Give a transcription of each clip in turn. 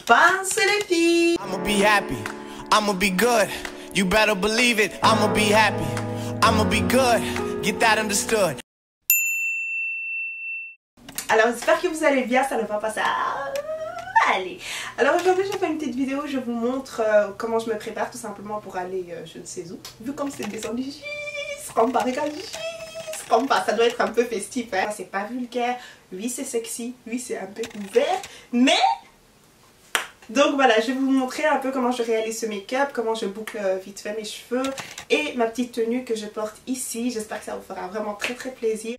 Pensez les filles. I'ma be happy, I'ma be good. You better believe it, I'ma be happy, I'ma be good. Get that understood. Alors j'espère que vous allez bien, ça ne va pas ça. Allez. Alors aujourd'hui je fais une petite vidéo où je vous montre comment je me prépare tout simplement pour aller je ne sais où. Vu comme c'est descendu, ça doit être un peu festif, hein. C'est pas vulgaire, oui c'est sexy, oui c'est un peu ouvert, mais... Donc voilà, je vais vous montrer un peu comment je réalise ce make-up, comment je boucle vite fait mes cheveux et ma petite tenue que je porte ici. J'espère que ça vous fera vraiment très plaisir.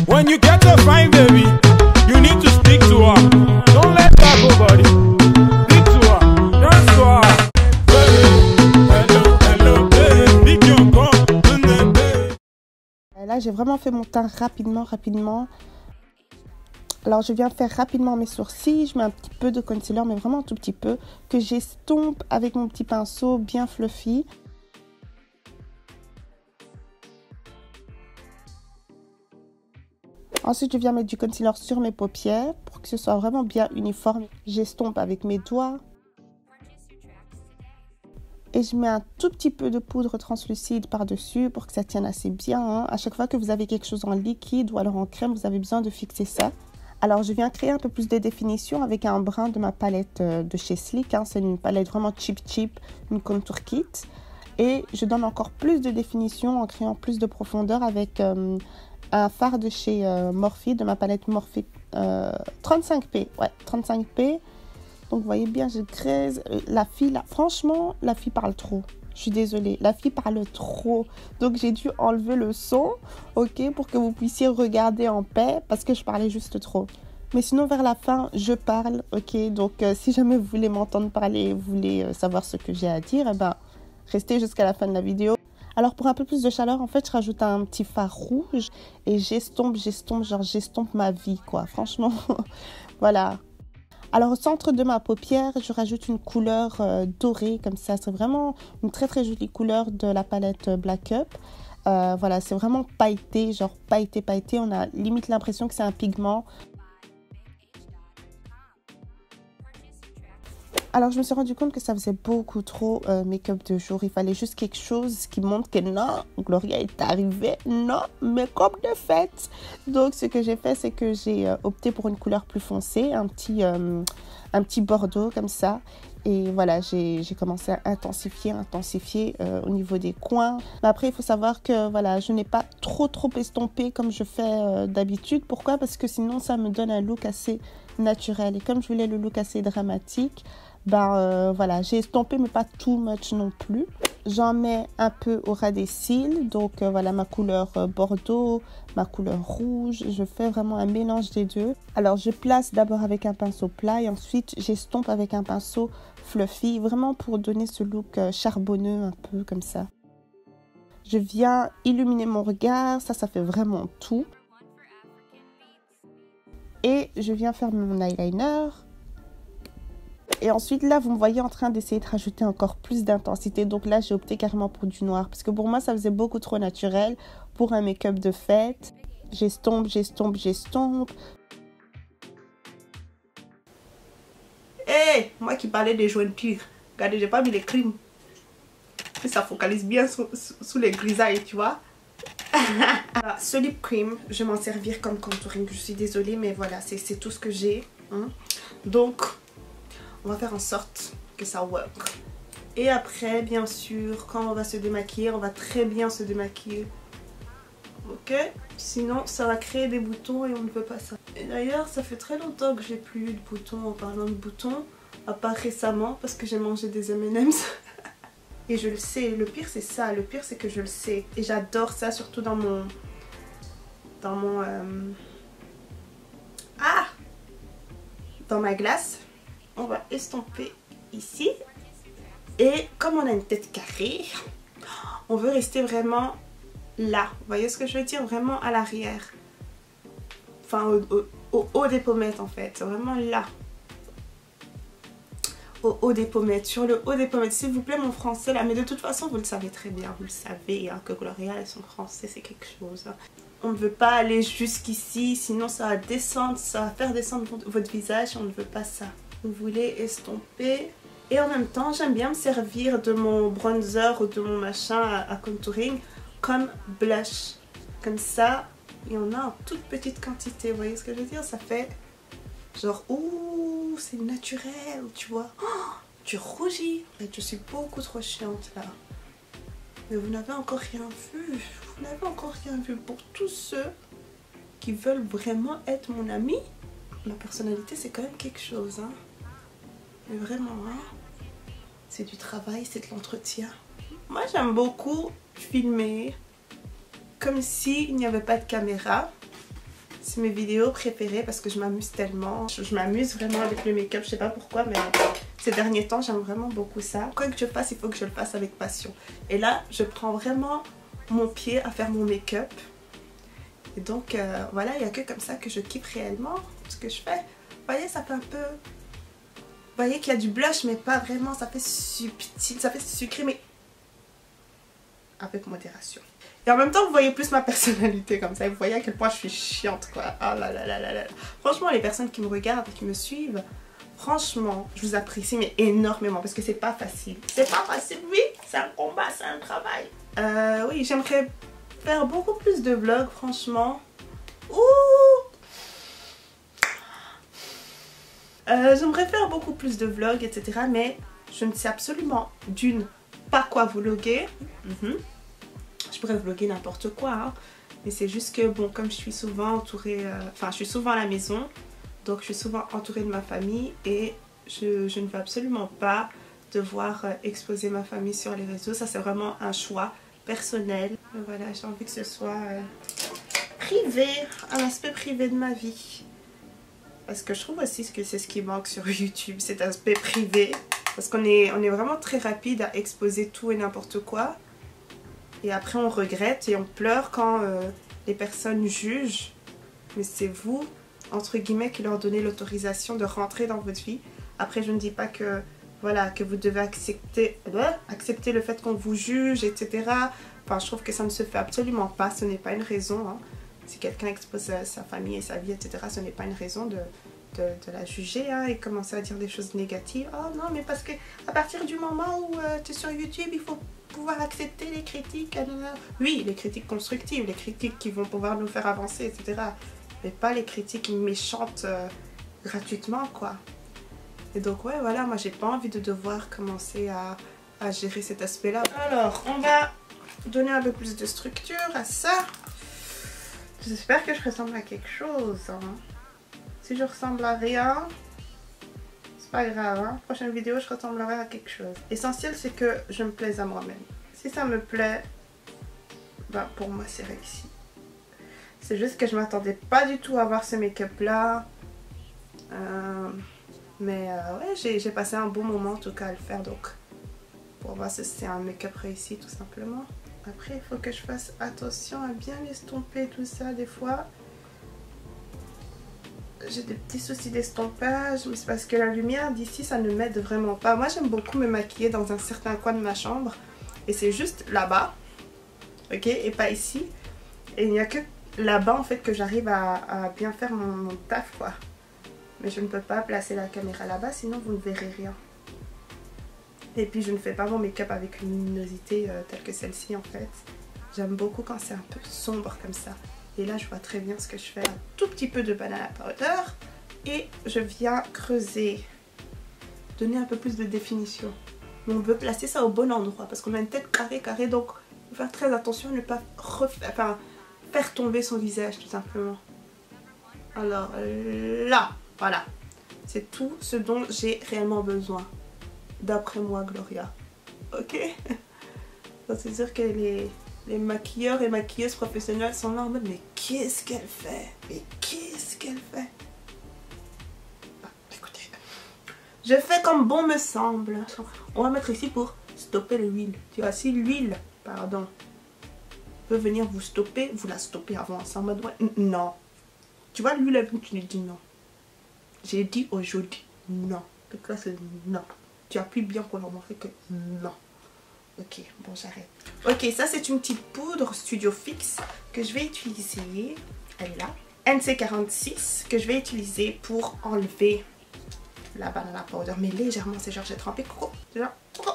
When you get a fine baby, you need to speak to her. Don't let her go, buddy. Speak to her. Dance to her. Hello, baby. Pick your gun. Là, j'ai vraiment fait mon teint rapidement. Alors, je viens faire rapidement mes sourcils. Je mets un petit peu de concealer, mais vraiment un tout petit peu, que j'estompe avec mon petit pinceau bien fluffy. Ensuite, je viens mettre du concealer sur mes paupières pour que ce soit vraiment bien uniforme. J'estompe avec mes doigts. Et je mets un tout petit peu de poudre translucide par-dessus pour que ça tienne assez bien, hein. À chaque fois que vous avez quelque chose en liquide ou alors en crème, vous avez besoin de fixer ça. Alors, je viens créer un peu plus de définition avec un brin de ma palette de chez Sleek, hein. C'est une palette vraiment cheap, une contour kit. Et je donne encore plus de définition en créant plus de profondeur avec... un fard de chez Morphe, de ma palette Morphe 35P. Ouais, 35P. Donc, vous voyez bien, je graise. La fille, là, franchement, la fille parle trop. Je suis désolée, la fille parle trop. Donc, j'ai dû enlever le son, ok, pour que vous puissiez regarder en paix, parce que je parlais juste trop. Mais sinon, vers la fin, je parle, ok. Donc, si jamais vous voulez m'entendre parler, vous voulez savoir ce que j'ai à dire, eh ben, restez jusqu'à la fin de la vidéo. Alors pour un peu plus de chaleur, en fait, je rajoute un petit fard rouge et j'estompe ma vie, quoi. Franchement, voilà. Alors au centre de ma paupière, je rajoute une couleur dorée, comme ça. C'est vraiment une très jolie couleur de la palette Black Up. Voilà, c'est vraiment pailleté, genre pailleté. On a limite l'impression que c'est un pigment. Alors, je me suis rendu compte que ça faisait beaucoup trop make-up de jour. Il fallait juste quelque chose qui montre que non, Gloria est arrivée. Non, make-up de fête. Donc, ce que j'ai fait, c'est que j'ai opté pour une couleur plus foncée, un petit bordeaux comme ça. Et voilà, j'ai commencé à intensifier au niveau des coins. Mais après, il faut savoir que voilà, je n'ai pas trop estompé comme je fais d'habitude. Pourquoi? Parce que sinon, ça me donne un look assez naturel. Et comme je voulais le look assez dramatique, voilà, j'ai estompé mais pas too much non plus. J'en mets un peu au ras des cils, donc voilà ma couleur bordeaux, ma couleur rouge. Je fais vraiment un mélange des deux. Alors je place d'abord avec un pinceau plat et ensuite j'estompe avec un pinceau fluffy, vraiment pour donner ce look charbonneux un peu comme ça. Je viens illuminer mon regard, ça fait vraiment tout. Et je viens faire mon eyeliner. Et ensuite, là, vous me voyez en train d'essayer de rajouter encore plus d'intensité. Donc là, j'ai opté carrément pour du noir. Parce que pour moi, ça faisait beaucoup trop naturel pour un make-up de fête. J'estompe. Hey, moi qui parlais des jointures. Regardez, j'ai pas mis les crimes. Et ça focalise bien sous les grisailles, tu vois. Ce lip cream, je vais m'en servir comme contouring. Je suis désolée, mais voilà, c'est tout ce que j'ai. Hein. Donc... on va faire en sorte que ça work. Et après, bien sûr, quand on va se démaquiller, on va très bien se démaquiller. Ok? Sinon, ça va créer des boutons et on ne veut pas ça. Et d'ailleurs, ça fait très longtemps que j'ai plus eu de boutons en parlant de boutons. À part récemment, parce que j'ai mangé des M&M's. Et je le sais, le pire c'est ça. Le pire c'est que je le sais. Et j'adore ça, surtout dans mon... dans ma glace. On va estomper ici. Et comme on a une tête carrée, on veut rester vraiment là. Vous voyez ce que je veux dire? Vraiment à l'arrière. Enfin, au haut des pommettes en fait. Vraiment là. Au haut des pommettes. Sur le haut des pommettes. S'il vous plaît, mon français là. Mais de toute façon, vous le savez très bien. Vous le savez hein, que Gloria et son français, c'est quelque chose. Hein. On ne veut pas aller jusqu'ici. Sinon, ça va descendre. Ça va faire descendre votre visage. On ne veut pas ça. Vous voulez estomper. Et en même temps, j'aime bien me servir de mon bronzer ou de mon machin à contouring comme blush. Comme ça, il y en a en toute petite quantité. Vous voyez ce que je veux dire? Ça fait genre, ouh, c'est naturel, tu vois. Oh, tu rougis. Et je suis beaucoup trop chiante là. Mais vous n'avez encore rien vu. Vous n'avez encore rien vu. Pour tous ceux qui veulent vraiment être mon ami, ma personnalité, c'est quand même quelque chose, hein. Mais vraiment, hein, c'est du travail, c'est de l'entretien. Moi, j'aime beaucoup filmer comme s'il n'y avait pas de caméra. C'est mes vidéos préférées parce que je m'amuse tellement. Je m'amuse vraiment avec le make-up, je sais pas pourquoi, mais ces derniers temps, j'aime vraiment beaucoup ça. Quoi que je fasse, il faut que je le fasse avec passion. Et là, je prends vraiment mon pied à faire mon make-up. Et donc, voilà, il n'y a que comme ça que je kiffe réellement ce que je fais. Vous voyez, ça fait un peu... Vous voyez qu'il y a du blush, mais pas vraiment. Ça fait subtil, ça fait sucré, mais avec modération. Et en même temps, vous voyez plus ma personnalité comme ça. Vous voyez à quel point je suis chiante, quoi. Ah là là là là là. Franchement, les personnes qui me regardent et qui me suivent, franchement, je vous apprécie, mais énormément. Parce que c'est pas facile. C'est pas facile, oui. C'est un combat, c'est un travail. Oui, j'aimerais faire beaucoup plus de vlogs, franchement. Ouh! J'aimerais faire beaucoup plus de vlogs, etc. Mais je ne sais absolument d'une pas quoi vlogger. Je pourrais vlogger n'importe quoi. Hein. Mais c'est juste que, bon, comme je suis souvent entourée... Enfin, je suis souvent à la maison. Donc, je suis souvent entourée de ma famille. Et je ne veux absolument pas devoir exposer ma famille sur les réseaux. Ça, c'est vraiment un choix personnel. Mais voilà, j'ai envie que ce soit privé. Un aspect privé de ma vie. Parce que je trouve aussi que c'est ce qui manque sur YouTube, cet aspect privé. Parce qu'on est vraiment très rapide à exposer tout et n'importe quoi. Et après on regrette et on pleure quand les personnes jugent. Mais c'est vous, entre guillemets, qui leur donnez l'autorisation de rentrer dans votre vie. Après je ne dis pas que, voilà, que vous devez accepter le fait qu'on vous juge, etc. Enfin je trouve que ça ne se fait absolument pas, ce n'est pas une raison. Hein. Si quelqu'un expose sa famille et sa vie, etc., ce n'est pas une raison de la juger hein, et commencer à dire des choses négatives. Oh non, mais parce que à partir du moment où tu es sur YouTube, il faut pouvoir accepter les critiques. Oui, les critiques constructives, les critiques qui vont pouvoir nous faire avancer, etc. Mais pas les critiques méchantes gratuitement, quoi. Et donc, ouais, voilà, moi, j'ai pas envie de devoir commencer à gérer cet aspect-là. Alors, on va donner un peu plus de structure à ça. J'espère que je ressemble à quelque chose. Hein. Si je ressemble à rien, c'est pas grave. Hein. Prochaine vidéo, je ressemblerai à quelque chose. L'essentiel, c'est que je me plaise à moi-même. Si ça me plaît, bah pour moi, c'est réussi. C'est juste que je m'attendais pas du tout à avoir ce make-up-là. Mais ouais, j'ai passé un bon moment en tout cas à le faire. Donc, pour moi, c'est un make-up réussi tout simplement. Après, il faut que je fasse attention à bien estomper tout ça. Des fois, j'ai des petits soucis d'estompage. Mais c'est parce que la lumière d'ici, ça ne m'aide vraiment pas. Moi, j'aime beaucoup me maquiller dans un certain coin de ma chambre. Et c'est juste là-bas. Ok? Et pas ici. Et il n'y a que là-bas, en fait, que j'arrive à bien faire mon taf, quoi. Mais je ne peux pas placer la caméra là-bas, sinon vous ne verrez rien. Et puis je ne fais pas mon make-up avec une luminosité telle que celle-ci en fait. J'aime beaucoup quand c'est un peu sombre comme ça. Et là je vois très bien ce que je fais. Un tout petit peu de banana powder. Et je viens creuser. Donner un peu plus de définition. Mais on veut placer ça au bon endroit. Parce qu'on a une tête carrée. Donc il faut faire très attention à ne pas faire tomber son visage tout simplement. Alors là, voilà. C'est tout ce dont j'ai réellement besoin. D'après moi, Gloria. Ok? C'est sûr que les maquilleurs et maquilleuses professionnelles sont là en mode mais qu'est-ce qu'elle fait? Mais qu'est-ce qu'elle fait? Ah, écoutez. Je fais comme bon me semble. On va mettre ici pour stopper l'huile. Tu vois, si l'huile, pardon. peut venir vous stopper, vous la stoppez avant. C'est en mode, ouais, non. Tu vois, lui, là, tu lui dis non. J'ai dit aujourd'hui, non. Donc là, c'est non. Tu appuies bien pour leur montrer que non. Ok, bon, j'arrête. Ok, ça, c'est une petite poudre Studio Fix que je vais utiliser. Elle est là. NC46 que je vais utiliser pour enlever la banana powder. Mais légèrement, c'est genre, j'ai trempé. Coco. C'est genre, coco.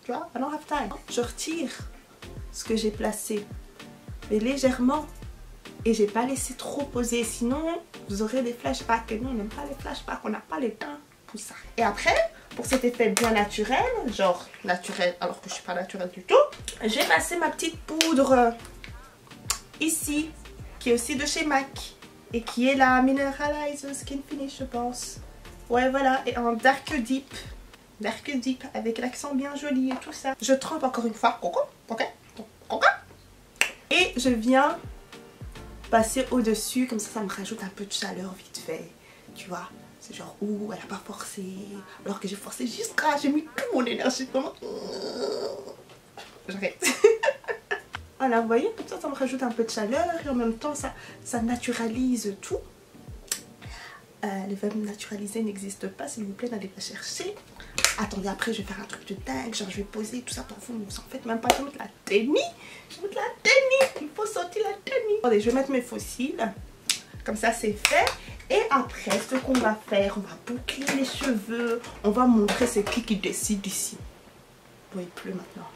Tu vois, I don't have time. Je retire ce que j'ai placé. Mais légèrement. Et j'ai pas laissé trop poser. Sinon, vous aurez des flashbacks. Et nous, on n'aime pas les flashbacks. On n'a pas les temps pour ça. Et après, pour cet effet bien naturel, genre naturel alors que je suis pas naturelle du tout, j'ai passé ma petite poudre ici, qui est aussi de chez MAC. Et qui est la Mineralizer Skin Finish, je pense. Ouais, voilà. Et en Dark Deep. Dark Deep avec l'accent bien joli et tout ça. Je trempe encore une fois. Coco, ok, coco. Et je viens passer au-dessus, comme ça me rajoute un peu de chaleur vite fait, tu vois. C'est genre, ouh, elle a pas forcé, alors que j'ai forcé jusqu'à, j'ai mis toute mon énergie, comment. J'arrête. Voilà, vous voyez, comme ça me rajoute un peu de chaleur et en même temps ça naturalise tout. Le verbe naturaliser n'existe pas, s'il vous plaît, n'allez pas chercher. Attendez, après je vais faire un truc de dingue, genre je vais poser tout ça pour vous, vous en faites même pas, je vais mettre la tenue. Je vais mettre la tenue, il faut sortir la tenue. Attendez, je vais mettre mes fossiles, comme ça c'est fait. Et après, ce qu'on va faire, on va boucler les cheveux, on va montrer c'est qui décide ici. Bon, il pleut maintenant.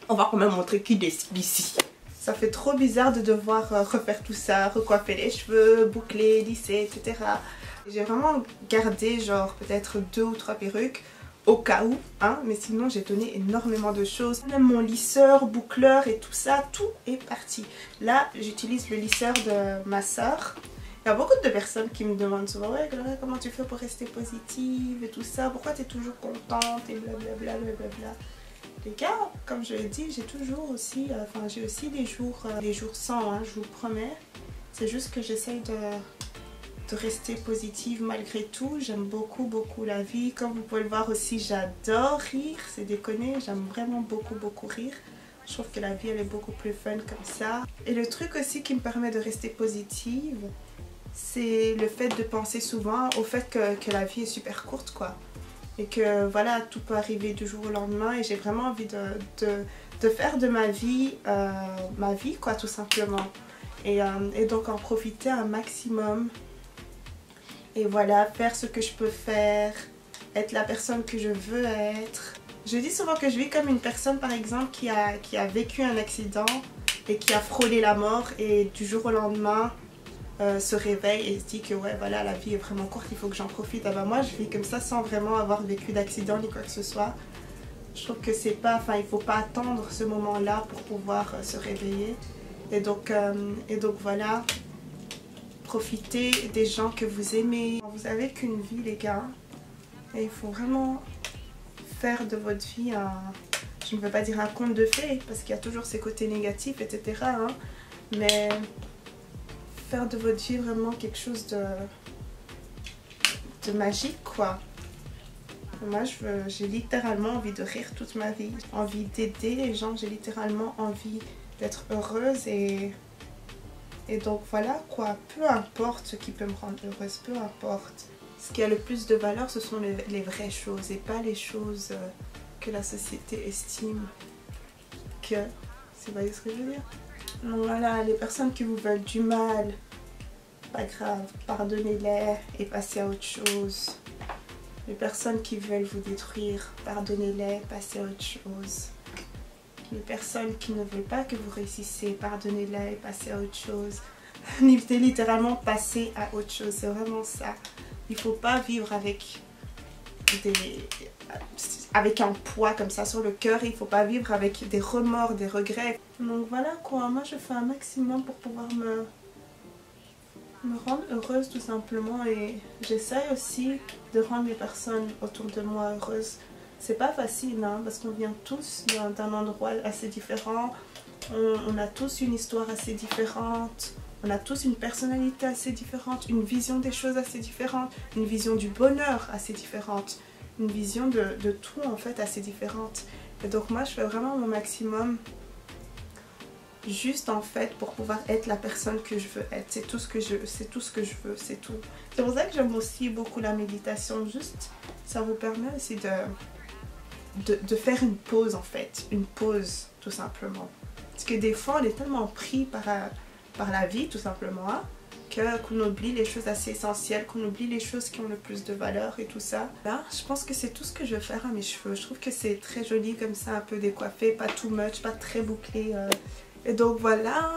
On va quand même montrer qui décide ici. Ça fait trop bizarre de devoir refaire tout ça, recoiffer les cheveux, boucler, lisser, etc. J'ai vraiment gardé genre peut-être 2 ou 3 perruques au cas où, hein, mais sinon j'ai donné énormément de choses. Même mon lisseur, boucleur et tout ça, tout est parti. Là, j'utilise le lisseur de ma soeur. Il y a beaucoup de personnes qui me demandent souvent, ouais Gloria, comment tu fais pour rester positive et tout ça, pourquoi tu es toujours contente et blablabla, blablabla. Les gars, comme je l'ai dit, j'ai toujours aussi, j'ai aussi des jours sans, hein, je vous promets. C'est juste que j'essaye de rester positive malgré tout. J'aime beaucoup la vie. Comme vous pouvez le voir aussi, j'adore rire, c'est déconné, j'aime vraiment beaucoup rire. Je trouve que la vie elle est beaucoup plus fun comme ça. Et le truc aussi qui me permet de rester positive, c'est le fait de penser souvent au fait que la vie est super courte quoi. Et que voilà, tout peut arriver du jour au lendemain et j'ai vraiment envie de faire de ma vie quoi, tout simplement. Et donc en profiter un maximum. Et voilà, faire ce que je peux faire, être la personne que je veux être. Je dis souvent que je vis comme une personne par exemple qui a vécu un accident et qui a frôlé la mort et du jour au lendemain se réveille et se dit que ouais voilà la vie est vraiment courte, il faut que j'en profite. Ah bah moi je vis comme ça sans vraiment avoir vécu d'accident ni quoi que ce soit. Je trouve que c'est pas, il faut pas attendre ce moment là pour pouvoir se réveiller. Et donc voilà, profitez des gens que vous aimez. Vous avez qu'une vie les gars et il faut vraiment faire de votre vie je ne veux pas dire un conte de fées parce qu'il y a toujours ses côtés négatifs etc hein, mais faire de votre vie vraiment quelque chose de magique quoi. Moi j'ai littéralement envie de rire toute ma vie, envie d'aider les gens, j'ai littéralement envie d'être heureuse et donc voilà quoi, peu importe ce qui peut me rendre heureuse, peu importe. Ce qui a le plus de valeur ce sont les vraies choses et pas les choses que la société estime que, vous voyez ce que je veux dire? Donc voilà, les personnes qui vous veulent du mal, pas grave, pardonnez-les et passez à autre chose. Les personnes qui veulent vous détruire, pardonnez-les, passez à autre chose. Les personnes qui ne veulent pas que vous réussissiez, pardonnez-les et passez à autre chose. Littéralement passer à autre chose, c'est vraiment ça. Il ne faut pas vivre avec un poids comme ça sur le cœur, il ne faut pas vivre avec des remords, des regrets. Donc voilà quoi, moi je fais un maximum pour pouvoir me rendre heureuse tout simplement et j'essaie aussi de rendre les personnes autour de moi heureuses. C'est pas facile hein, parce qu'on vient tous d'un endroit assez différent, on a tous une histoire assez différente, on a tous une personnalité assez différente, une vision des choses assez différente, une vision du bonheur assez différente, une vision de tout en fait assez différente. Et donc moi je fais vraiment mon maximum juste en fait pour pouvoir être la personne que je veux être. C'est tout ce que je veux, c'est tout. C'est pour ça que j'aime aussi beaucoup la méditation. Juste, ça vous permet aussi de faire une pause en fait. Une pause tout simplement. Parce que des fois on est tellement pris par la vie tout simplement, hein, qu'on oublie les choses assez essentielles, qu'on oublie les choses qui ont le plus de valeur et tout ça. Là, je pense que c'est tout ce que je vais faire à mes cheveux. Je trouve que c'est très joli comme ça, un peu décoiffé, pas too much, pas très bouclé. Et donc voilà,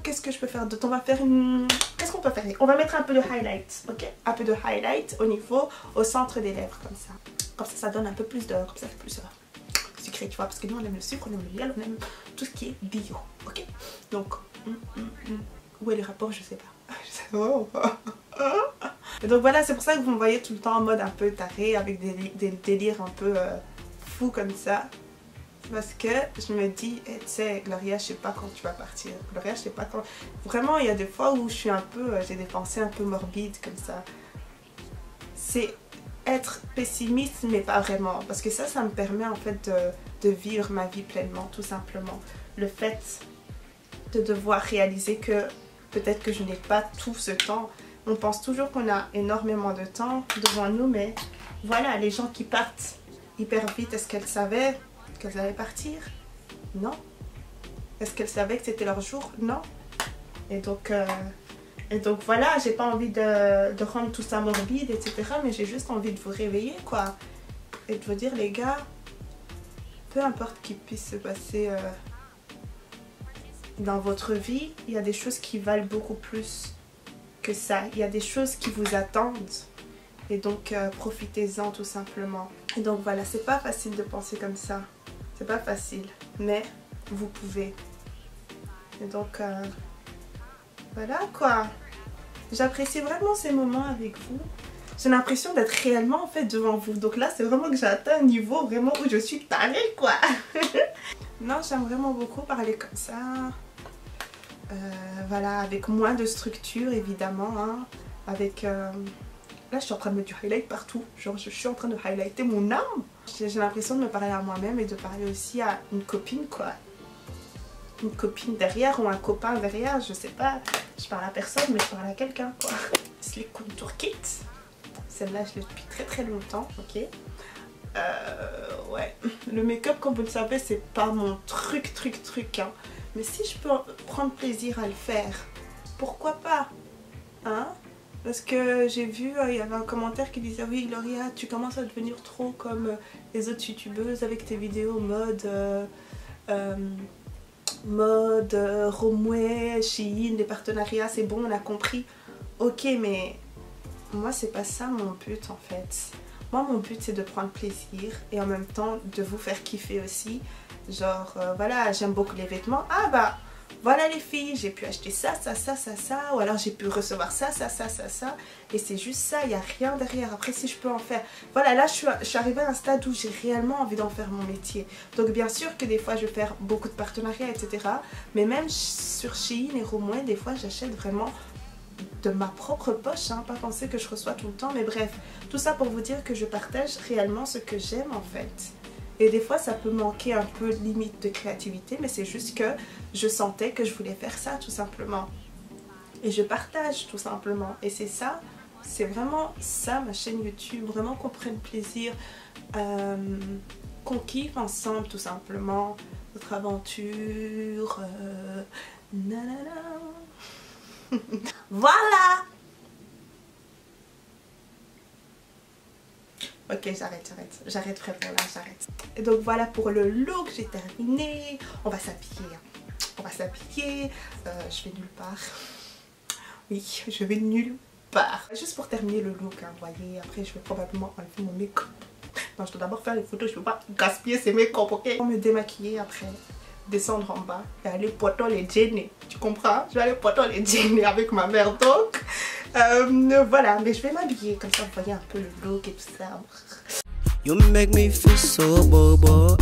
qu'est-ce que je peux faire d'autre? On va faire une... Qu'est-ce qu'on peut faire? On va mettre un peu de highlight, ok? Un peu de highlight au centre des lèvres, comme ça. Comme ça donne un peu plus de... Comme ça fait plus sucré, tu vois, parce que nous on aime le sucre, on aime le miel, on aime tout ce qui est bio, ok? Donc, où est le rapport? Je sais pas. Je sais vraiment pas. Et donc voilà, c'est pour ça que vous me voyez tout le temps en mode un peu taré, avec des délires un peu fous comme ça. Parce que je me dis, hey, tu sais, Gloria, je sais pas quand tu vas partir. Gloria, je sais pas quand... Vraiment, il y a des fois où je suis un peu... j'ai des pensées un peu morbides comme ça. C'est être pessimiste, mais pas vraiment. Parce que ça me permet en fait de vivre ma vie pleinement, tout simplement. Le fait de devoir réaliser que peut-être que je n'ai pas tout ce temps. On pense toujours qu'on a énormément de temps devant nous, mais voilà, les gens qui partent hyper vite, est-ce qu'elles savaient qu'elles allaient partir? Non. Est-ce qu'elles savaient que c'était leur jour? Non. Et donc voilà, j'ai pas envie de rendre tout ça morbide, etc. Mais j'ai juste envie de vous réveiller, quoi. Et de vous dire, les gars, peu importe qu'il puisse se passer dans votre vie, il y a des choses qui valent beaucoup plus que ça. Il y a des choses qui vous attendent. Et donc, profitez-en tout simplement. Et donc voilà, c'est pas facile de penser comme ça. C'est pas facile, mais vous pouvez. Et donc, voilà quoi. J'apprécie vraiment ces moments avec vous. J'ai l'impression d'être réellement en fait devant vous. Donc là, c'est vraiment que j'ai atteint un niveau vraiment où je suis tarée quoi. Non, j'aime vraiment beaucoup parler comme ça. Voilà, avec moins de structure évidemment. Hein. Avec... Là, je suis en train de mettre du highlight partout. Genre, je suis en train de highlighter mon âme. J'ai l'impression de me parler à moi-même et de parler aussi à une copine, quoi. Une copine derrière ou un copain derrière, je sais pas. Je parle à personne, mais je parle à quelqu'un, quoi. Sleek Contour Kit. Celle-là, je l'ai depuis très très longtemps, ok. Ouais. Le make-up, comme vous le savez, c'est pas mon truc, hein. Mais si je peux prendre plaisir à le faire, pourquoi pas, hein? Parce que j'ai vu, il y avait un commentaire qui disait « Oui, Gloria, tu commences à devenir trop comme les autres youtubeuses avec tes vidéos mode Romwe, Shein, les partenariats, c'est bon, on a compris. » Ok, mais moi, c'est pas ça mon but en fait. Moi, mon but, c'est de prendre plaisir et en même temps de vous faire kiffer aussi. Genre, voilà, j'aime beaucoup les vêtements. Ah bah... Voilà les filles, j'ai pu acheter ça, ou alors j'ai pu recevoir ça, et c'est juste ça, il n'y a rien derrière. Après si je peux en faire, voilà, là je suis arrivée à un stade où j'ai réellement envie d'en faire mon métier. Donc bien sûr que des fois je vais faire beaucoup de partenariats, etc. Mais même sur Shein et Romwe, des fois j'achète vraiment de ma propre poche, hein, pas penser que je reçois tout le temps, mais bref, tout ça pour vous dire que je partage réellement ce que j'aime en fait. Et des fois ça peut manquer un peu limite de créativité, mais c'est juste que je sentais que je voulais faire ça tout simplement. Et je partage tout simplement. Et c'est ça, c'est vraiment ça ma chaîne YouTube, vraiment qu'on prenne plaisir, qu'on kiffe ensemble tout simplement, notre aventure, nanana. Voilà. Ok, j'arrête vraiment là, j'arrête. Et donc voilà pour le look, j'ai terminé. On va s'habiller, on va s'habiller. Je vais nulle part. Oui, je vais nulle part. Juste pour terminer le look, hein, vous voyez, après je vais probablement enlever mon make-up. Non, je dois d'abord faire les photos, je ne peux pas gaspiller ces make-up, ok? Pour me démaquiller après, descendre en bas et aller poter les jeans. Tu comprends? Je vais aller poter les jeans avec ma mère donc. Voilà, mais je vais m'habiller comme ça, vous voyez un peu le look et tout ça. You make me feel so bobo,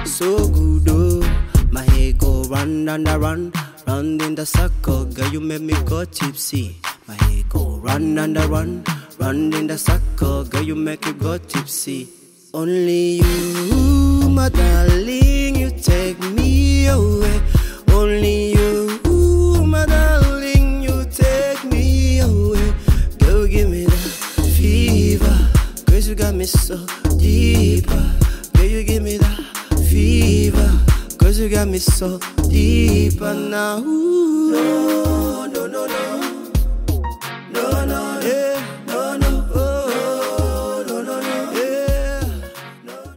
so good oh. My head go run and run, run in the circle. Girl, you make me go tipsy. My head go run and run, run in the circle. Girl, you make me go tipsy. Only you, my darling, you take me away. me so deeper. Girl, you give me that fever. Cause you got me so deeper now. Ooh.